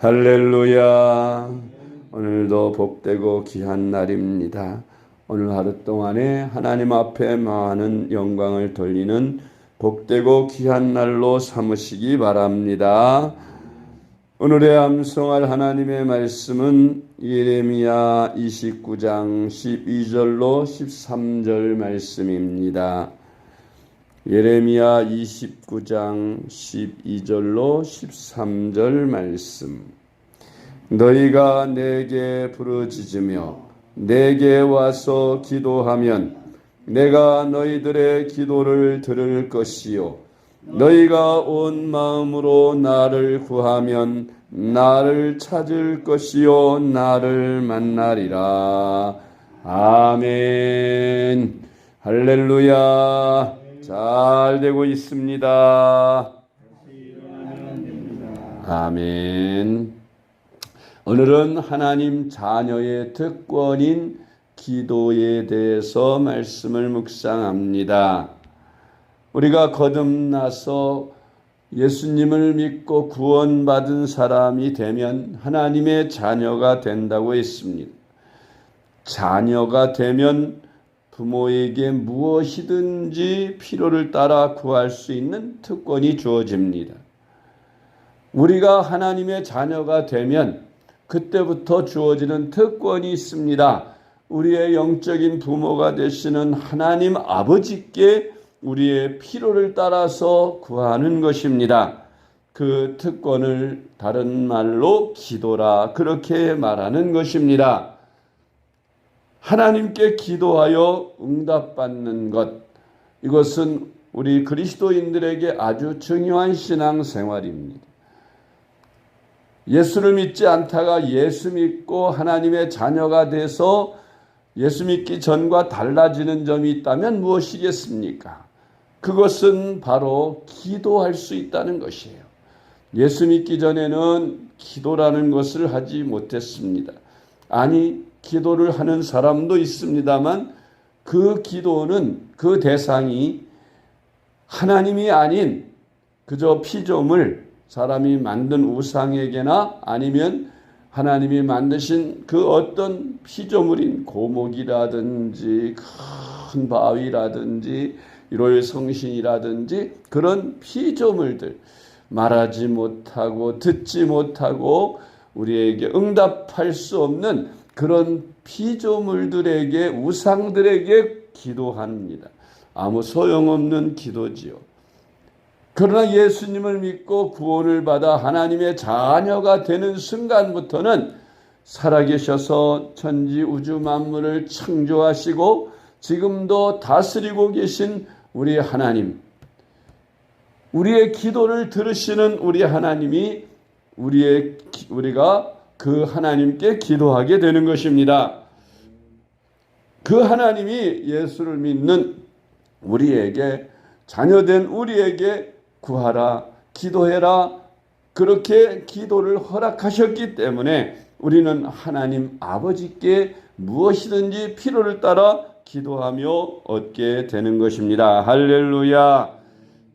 할렐루야. 오늘도 복되고 귀한 날입니다. 오늘 하루 동안에 하나님 앞에 많은 영광을 돌리는 복되고 귀한 날로 삼으시기 바랍니다. 오늘의 암송할 하나님의 말씀은 예레미야 29장 12절로 13절 말씀입니다. 예레미야 29장 12절로 13절 말씀. 너희가 내게 부르짖으며 내게 와서 기도하면 내가 너희들의 기도를 들을 것이요 너희가 온 마음으로 나를 구하면 나를 찾을 것이요 나를 만나리라. 아멘. 할렐루야. 잘 되고 있습니다. 아멘. 오늘은 하나님 자녀의 특권인 기도에 대해서 말씀을 묵상합니다. 우리가 거듭나서 예수님을 믿고 구원받은 사람이 되면 하나님의 자녀가 된다고 했습니다. 자녀가 되면 부모에게 무엇이든지 필요를 따라 구할 수 있는 특권이 주어집니다. 우리가 하나님의 자녀가 되면 그때부터 주어지는 특권이 있습니다. 우리의 영적인 부모가 되시는 하나님 아버지께 우리의 필요를 따라서 구하는 것입니다. 그 특권을 다른 말로 기도라 그렇게 말하는 것입니다. 하나님께 기도하여 응답받는 것, 이것은 우리 그리스도인들에게 아주 중요한 신앙생활입니다. 예수를 믿지 않다가 예수 믿고 하나님의 자녀가 돼서 예수 믿기 전과 달라지는 점이 있다면 무엇이겠습니까? 그것은 바로 기도할 수 있다는 것이에요. 예수 믿기 전에는 기도라는 것을 하지 못했습니다. 아니, 기도를 하는 사람도 있습니다만 그 기도는 그 대상이 하나님이 아닌 그저 피조물, 사람이 만든 우상에게나 아니면 하나님이 만드신 그 어떤 피조물인 고목이라든지 큰 바위라든지 일월성신이라든지 그런 피조물들, 말하지 못하고 듣지 못하고 우리에게 응답할 수 없는 그런 피조물들에게, 우상들에게 기도합니다. 아무 소용없는 기도지요. 그러나 예수님을 믿고 구원을 받아 하나님의 자녀가 되는 순간부터는 살아계셔서 천지 우주 만물을 창조하시고 지금도 다스리고 계신 우리 하나님, 우리의 기도를 들으시는 우리 하나님이 우리가 그 하나님께 기도하게 되는 것입니다. 그 하나님이 예수를 믿는 우리에게, 자녀된 우리에게 구하라, 기도해라, 그렇게 기도를 허락하셨기 때문에 우리는 하나님 아버지께 무엇이든지 필요를 따라 기도하며 얻게 되는 것입니다. 할렐루야.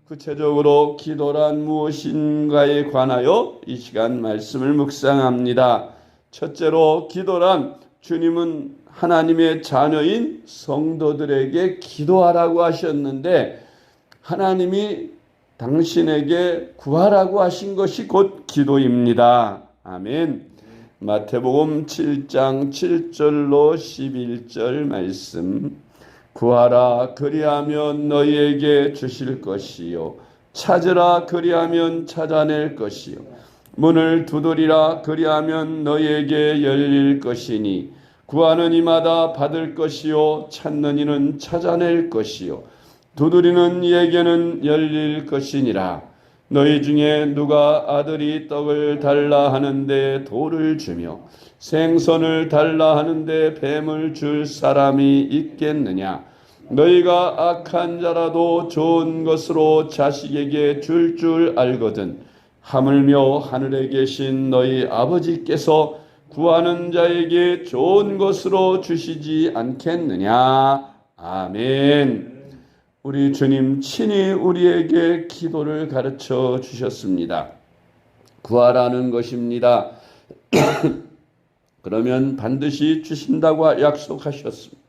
구체적으로 기도란 무엇인가에 관하여 이 시간 말씀을 묵상합니다. 첫째로 기도란 주님은 하나님의 자녀인 성도들에게 기도하라고 하셨는데 하나님이 당신에게 구하라고 하신 것이 곧 기도입니다. 아멘. 마태복음 7장 7절로 11절 말씀. 구하라 그리하면 너희에게 주실 것이요 찾으라 그리하면 찾아낼 것이요 문을 두드리라 그리하면 너희에게 열릴 것이니 구하는 이마다 받을 것이요 찾는 이는 찾아낼 것이요 두드리는 이에게는 열릴 것이니라. 너희 중에 누가 아들이 떡을 달라 하는데 돌을 주며 생선을 달라 하는데 뱀을 줄 사람이 있겠느냐? 너희가 악한 자라도 좋은 것으로 자식에게 줄 알거든 하물며 하늘에 계신 너희 아버지께서 구하는 자에게 좋은 것으로 주시지 않겠느냐? 아멘. 우리 주님 친히 우리에게 기도를 가르쳐 주셨습니다. 구하라는 것입니다. 그러면 반드시 주신다고 약속하셨습니다.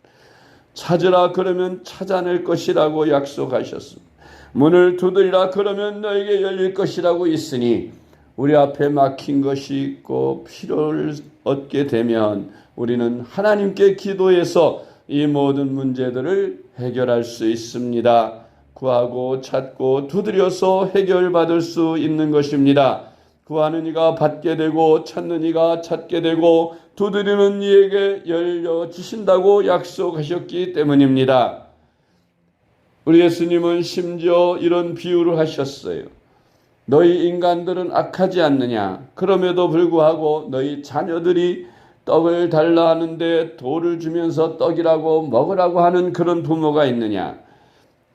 찾으라 그러면 찾아낼 것이라고 약속하셨습니다. 문을 두드리라 그러면 너에게 열릴 것이라고 있으니 우리 앞에 막힌 것이 있고 필요를 얻게 되면 우리는 하나님께 기도해서 이 모든 문제들을 해결할 수 있습니다. 구하고 찾고 두드려서 해결받을 수 있는 것입니다. 구하는 이가 받게 되고 찾는 이가 찾게 되고 두드리는 이에게 열려주신다고 약속하셨기 때문입니다. 우리 예수님은 심지어 이런 비유를 하셨어요. 너희 인간들은 악하지 않느냐? 그럼에도 불구하고 너희 자녀들이 떡을 달라 하는데 돌을 주면서 떡이라고 먹으라고 하는 그런 부모가 있느냐?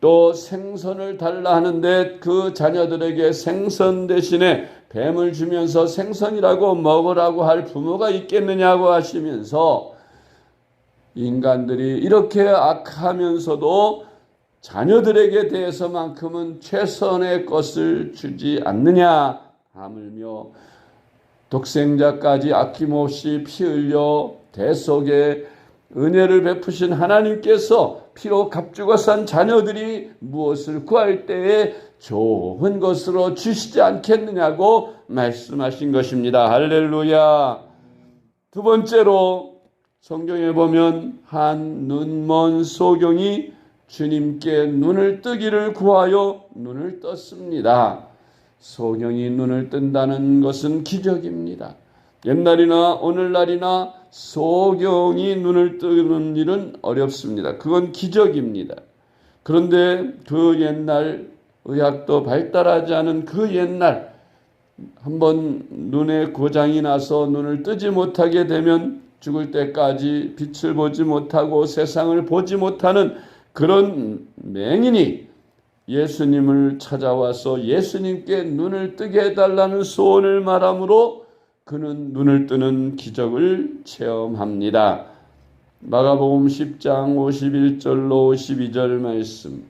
또 생선을 달라 하는데 그 자녀들에게 생선 대신에 뱀을 주면서 생선이라고 먹으라고 할 부모가 있겠느냐고 하시면서 인간들이 이렇게 악하면서도 자녀들에게 대해서만큼은 최선의 것을 주지 않느냐 하물며 독생자까지 아낌없이 피 흘려 대속에 은혜를 베푸신 하나님께서 피로 값주고 산 자녀들이 무엇을 구할 때에 좋은 것으로 주시지 않겠느냐고 말씀하신 것입니다. 할렐루야. 두 번째로 성경에 보면 한 눈먼 소경이 주님께 눈을 뜨기를 구하여 눈을 떴습니다. 소경이 눈을 뜬다는 것은 기적입니다. 옛날이나 오늘날이나 소경이 눈을 뜨는 일은 어렵습니다. 그건 기적입니다. 그런데 그 옛날 의학도 발달하지 않은 그 옛날 한번 눈에 고장이 나서 눈을 뜨지 못하게 되면 죽을 때까지 빛을 보지 못하고 세상을 보지 못하는 그런 맹인이 예수님을 찾아와서 예수님께 눈을 뜨게 해달라는 소원을 말함으로 그는 눈을 뜨는 기적을 체험합니다. 마가복음 10장 51절로 52절 말씀.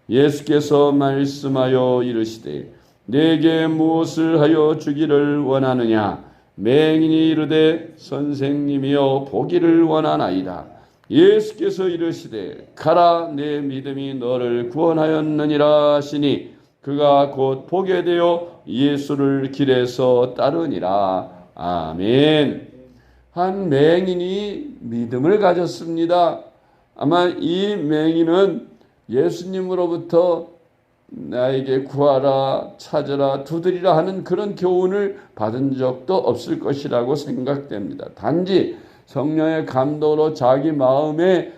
예수께서 말씀하여 이르시되 내게 무엇을 하여 주기를 원하느냐? 맹인이 이르되 선생님이여 보기를 원하나이다. 예수께서 이르시되 가라 내 믿음이 너를 구원하였느니라 하시니 그가 곧 보게 되어 예수를 길에서 따르니라. 아멘. 한 맹인이 믿음을 가졌습니다. 아마 이 맹인은 예수님으로부터 나에게 구하라, 찾으라, 두드리라 하는 그런 교훈을 받은 적도 없을 것이라고 생각됩니다. 단지 성령의 감동으로 자기 마음에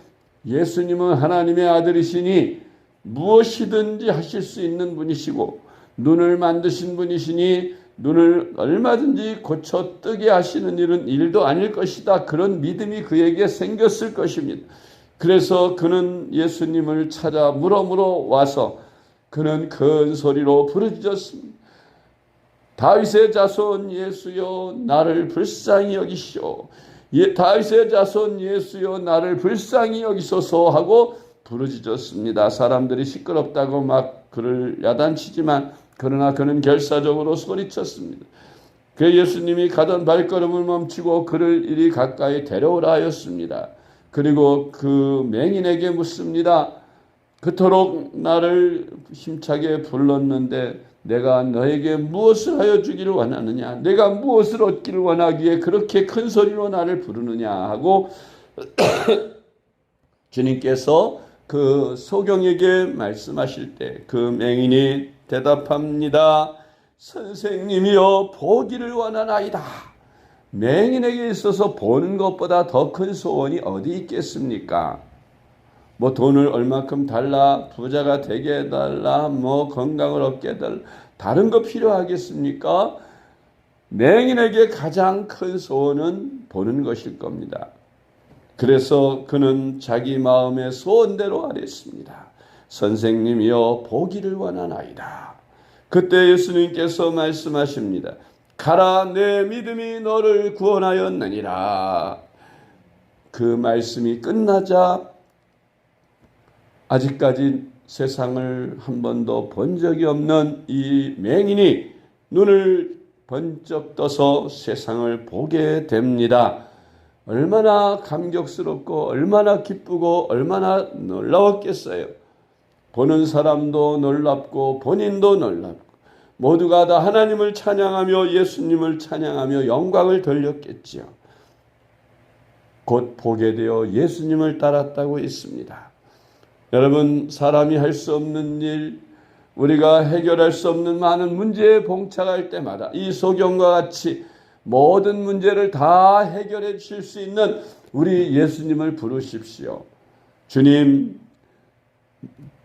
예수님은 하나님의 아들이시니 무엇이든지 하실 수 있는 분이시고 눈을 만드신 분이시니 눈을 얼마든지 고쳐 뜨게 하시는 일은 일도 아닐 것이다. 그런 믿음이 그에게 생겼을 것입니다. 그래서 그는 예수님을 찾아 물어 와서 그는 큰 소리로 부르짖었습니다. 다윗의 자손 예수여 나를 불쌍히 여기시오. 다윗의 자손 예수여 나를 불쌍히 여기소서 하고 부르짖었습니다. 사람들이 시끄럽다고 막 그를 야단치지만 그러나 그는 결사적으로 소리쳤습니다. 그 예수님이 가던 발걸음을 멈추고 그를 이리 가까이 데려오라 하였습니다. 그리고 그 맹인에게 묻습니다. 그토록 나를 힘차게 불렀는데 내가 너에게 무엇을 하여 주기를 원하느냐? 내가 무엇을 얻기를 원하기에 그렇게 큰 소리로 나를 부르느냐? 하고 주님께서 그 소경에게 말씀하실 때 그 맹인이 대답합니다. 선생님이여 보기를 원하나이다. 맹인에게 있어서 보는 것보다 더 큰 소원이 어디 있겠습니까? 뭐 돈을 얼마큼 달라, 부자가 되게 해달라, 뭐 건강을 얻게 해달라, 다른 거 필요하겠습니까? 맹인에게 가장 큰 소원은 보는 것일 겁니다. 그래서 그는 자기 마음의 소원대로 아뢰었습니다. 선생님이여 보기를 원하나이다. 그때 예수님께서 말씀하십니다. 가라 내 믿음이 너를 구원하였느니라. 그 말씀이 끝나자 아직까지 세상을 한 번도 본 적이 없는 이 맹인이 눈을 번쩍 떠서 세상을 보게 됩니다. 얼마나 감격스럽고 얼마나 기쁘고 얼마나 놀라웠겠어요. 보는 사람도 놀랍고 본인도 놀랍고 모두가 다 하나님을 찬양하며 예수님을 찬양하며 영광을 돌렸겠지요. 곧 보게 되어 예수님을 따랐다고 했습니다. 여러분, 사람이 할 수 없는 일, 우리가 해결할 수 없는 많은 문제에 봉착할 때마다 이 소경과 같이 모든 문제를 다 해결해 주실 수 있는 우리 예수님을 부르십시오. 주님,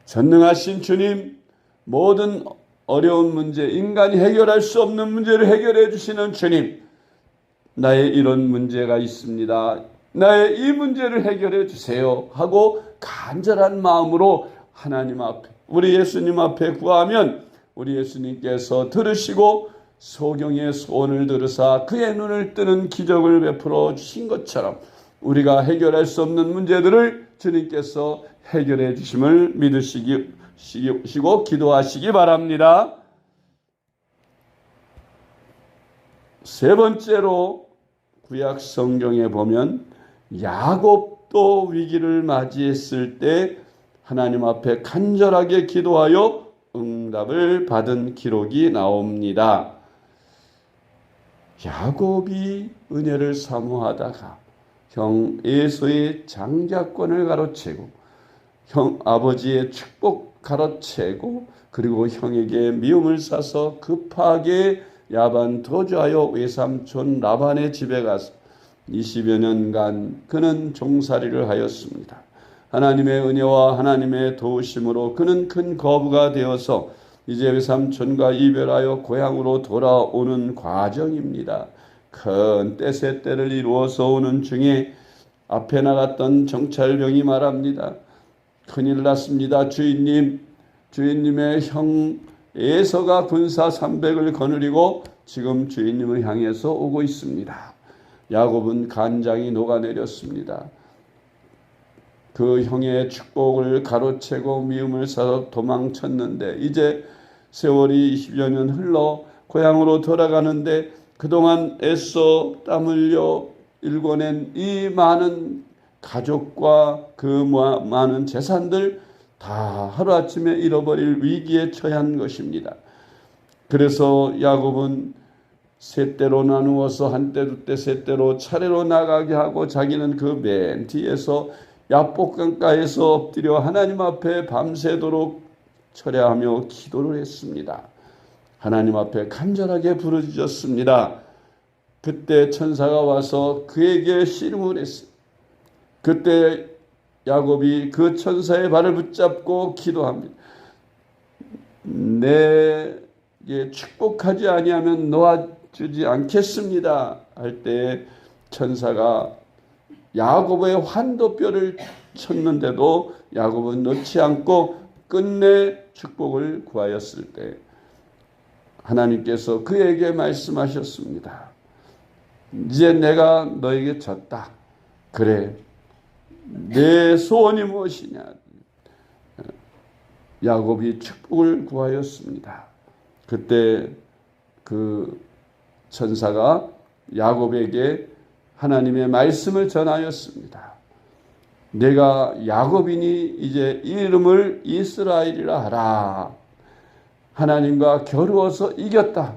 전능하신 주님, 모든 어려운 문제, 인간이 해결할 수 없는 문제를 해결해 주시는 주님, 나의 이런 문제가 있습니다. 나의 이 문제를 해결해 주세요 하고 간절한 마음으로 하나님 앞에, 우리 예수님 앞에 구하면 우리 예수님께서 들으시고 소경의 소원을 들으사 그의 눈을 뜨는 기적을 베풀어 주신 것처럼 우리가 해결할 수 없는 문제들을 주님께서 해결해 주심을 믿으시고 기도하시기 바랍니다. 세 번째로 구약 성경에 보면 야곱도 위기를 맞이했을 때 하나님 앞에 간절하게 기도하여 응답을 받은 기록이 나옵니다. 야곱이 은혜를 사모하다가 형 에서의 장자권을 가로채고 형 아버지의 축복 가로채고 그리고 형에게 미움을 사서 급하게 야반 도주하여 외삼촌 라반의 집에 가서 20여 년간 그는 종살이를 하였습니다. 하나님의 은혜와 하나님의 도우심으로 그는 큰 거부가 되어서 이제 외삼촌과 이별하여 고향으로 돌아오는 과정입니다. 큰 떼세 때를 이루어서 오는 중에 앞에 나갔던 정찰병이 말합니다. 큰일 났습니다. 주인님의 형 에서가 군사 300을 거느리고 지금 주인님을 향해서 오고 있습니다. 야곱은 간장이 녹아내렸습니다. 그 형의 축복을 가로채고 미움을 사서 도망쳤는데 이제 세월이 20여 년 흘러 고향으로 돌아가는데 그동안 애써 땀 흘려 일궈낸 이 많은 가족과 그 많은 재산들 다 하루아침에 잃어버릴 위기에 처한 것입니다. 그래서 야곱은 세 때로 나누어서 한 때, 두 때, 세 때로 차례로 나가게 하고 자기는 그 맨 뒤에서 야복강가에서 엎드려 하나님 앞에 밤새도록 철야하며 기도를 했습니다. 하나님 앞에 간절하게 부르짖었습니다. 그때 천사가 와서 그에게 씨름을 했어요. 그때 야곱이 그 천사의 발을 붙잡고 기도합니다. 내게 축복하지 아니하면 놓아주지 않겠습니다. 할 때 천사가 야곱의 환도뼈를 쳤는데도 야곱은 놓지 않고 끝내 축복을 구하였을 때 하나님께서 그에게 말씀하셨습니다. 이제 내가 너에게 졌다. 그래, 내 소원이 무엇이냐? 야곱이 축복을 구하였습니다. 그때 그 천사가 야곱에게 하나님의 말씀을 전하였습니다. 내가 야곱이니 이제 이름을 이스라엘이라 하라. 하나님과 겨루어서 이겼다.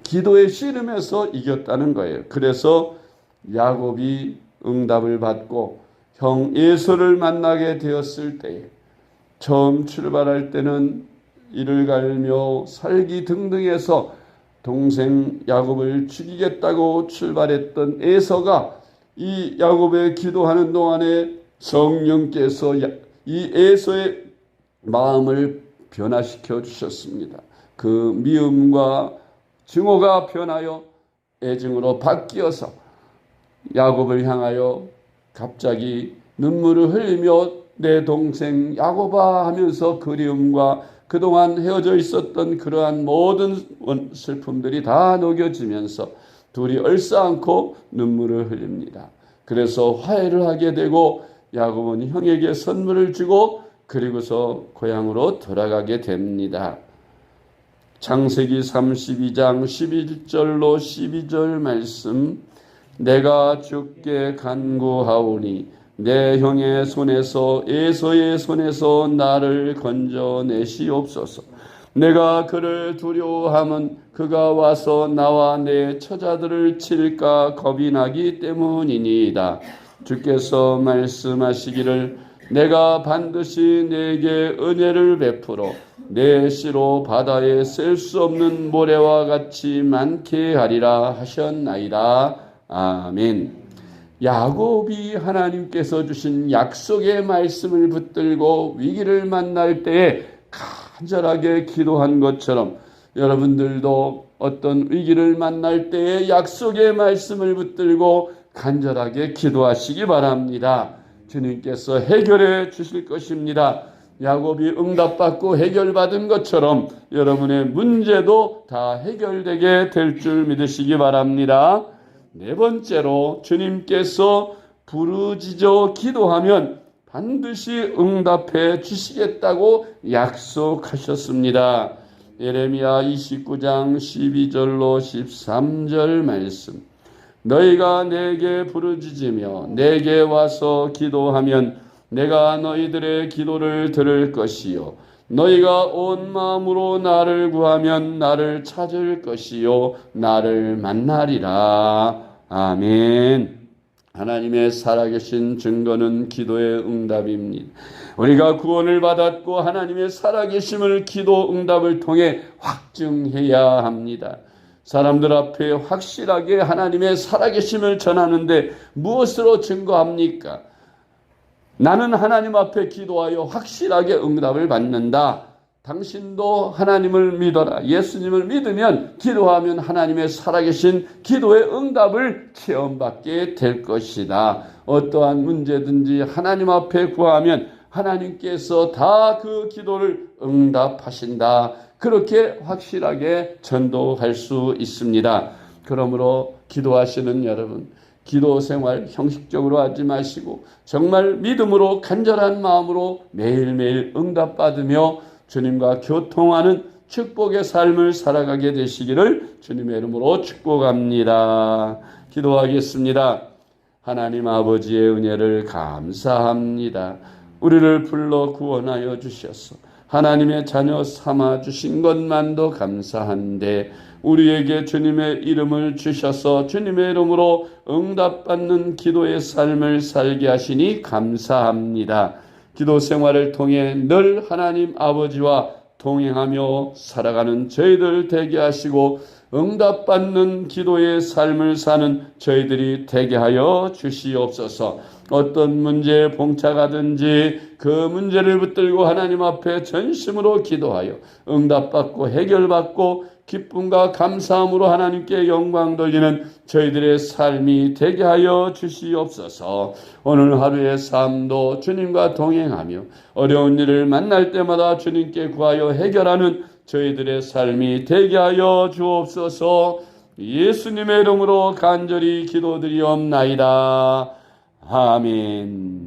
기도의 씨름에서 이겼다는 거예요. 그래서 야곱이 응답을 받고 형 에서를 만나게 되었을 때에 처음 출발할 때는 이를 갈며 살기 등등해서 동생 야곱을 죽이겠다고 출발했던 에서가 이 야곱의 기도하는 동안에 성령께서 이 에서의 마음을 변화시켜 주셨습니다. 그 미움과 증오가 변하여 애증으로 바뀌어서 야곱을 향하여 갑자기 눈물을 흘리며 내 동생 야곱아 하면서 그리움과 그동안 헤어져 있었던 그러한 모든 슬픔들이 다 녹여지면서 둘이 얼싸안고 눈물을 흘립니다. 그래서 화해를 하게 되고 야곱은 형에게 선물을 주고 그리고서 고향으로 돌아가게 됩니다. 창세기 32장 11절로 12절 말씀. 내가 주께 간구하오니 내 형의 손에서 에서의 손에서 나를 건져내시옵소서. 내가 그를 두려워함은 그가 와서 나와 내 처자들을 칠까 겁이 나기 때문이니이다. 주께서 말씀하시기를 내가 반드시 내게 은혜를 베풀어 내 씨로 바다에 셀 수 없는 모래와 같이 많게 하리라 하셨나이다. 아멘. 야곱이 하나님께서 주신 약속의 말씀을 붙들고 위기를 만날 때에 간절하게 기도한 것처럼 여러분들도 어떤 위기를 만날 때에 약속의 말씀을 붙들고 간절하게 기도하시기 바랍니다. 주님께서 해결해 주실 것입니다. 야곱이 응답받고 해결받은 것처럼 여러분의 문제도 다 해결되게 될 줄 믿으시기 바랍니다. 네 번째로 주님께서 부르짖어 기도하면 반드시 응답해 주시겠다고 약속하셨습니다. 예레미야 29장 12절로 13절 말씀. 너희가 내게 부르짖으며 내게 와서 기도하면 내가 너희들의 기도를 들을 것이요 너희가 온 마음으로 나를 구하면 나를 찾을 것이요 나를 만나리라. 아멘. 하나님의 살아계신 증거는 기도의 응답입니다. 우리가 구원을 받았고 하나님의 살아계심을 기도 응답을 통해 확증해야 합니다. 사람들 앞에 확실하게 하나님의 살아계심을 전하는데 무엇으로 증거합니까? 나는 하나님 앞에 기도하여 확실하게 응답을 받는다. 당신도 하나님을 믿어라. 예수님을 믿으면 기도하면 하나님의 살아계신 기도의 응답을 체험받게 될 것이다. 어떠한 문제든지 하나님 앞에 구하면 하나님께서 다 그 기도를 응답하신다. 그렇게 확실하게 전도할 수 있습니다. 그러므로 기도하시는 여러분, 기도 생활 형식적으로 하지 마시고 정말 믿음으로 간절한 마음으로 매일매일 응답받으며 주님과 교통하는 축복의 삶을 살아가게 되시기를 주님의 이름으로 축복합니다. 기도하겠습니다. 하나님 아버지의 은혜를 감사합니다. 우리를 불러 구원하여 주셔서 하나님의 자녀 삼아 주신 것만도 감사한데 우리에게 주님의 이름을 주셔서 주님의 이름으로 응답받는 기도의 삶을 살게 하시니 감사합니다. 기도 생활을 통해 늘 하나님 아버지와 동행하며 살아가는 저희들 되게 하시고 응답받는 기도의 삶을 사는 저희들이 되게 하여 주시옵소서. 어떤 문제에 봉착하든지 그 문제를 붙들고 하나님 앞에 전심으로 기도하여 응답받고 해결받고 기쁨과 감사함으로 하나님께 영광 돌리는 저희들의 삶이 되게 하여 주시옵소서. 오늘 하루의 삶도 주님과 동행하며 어려운 일을 만날 때마다 주님께 구하여 해결하는 저희들의 삶이 되게 하여 주옵소서. 예수님의 이름으로 간절히 기도드리옵나이다. 아멘.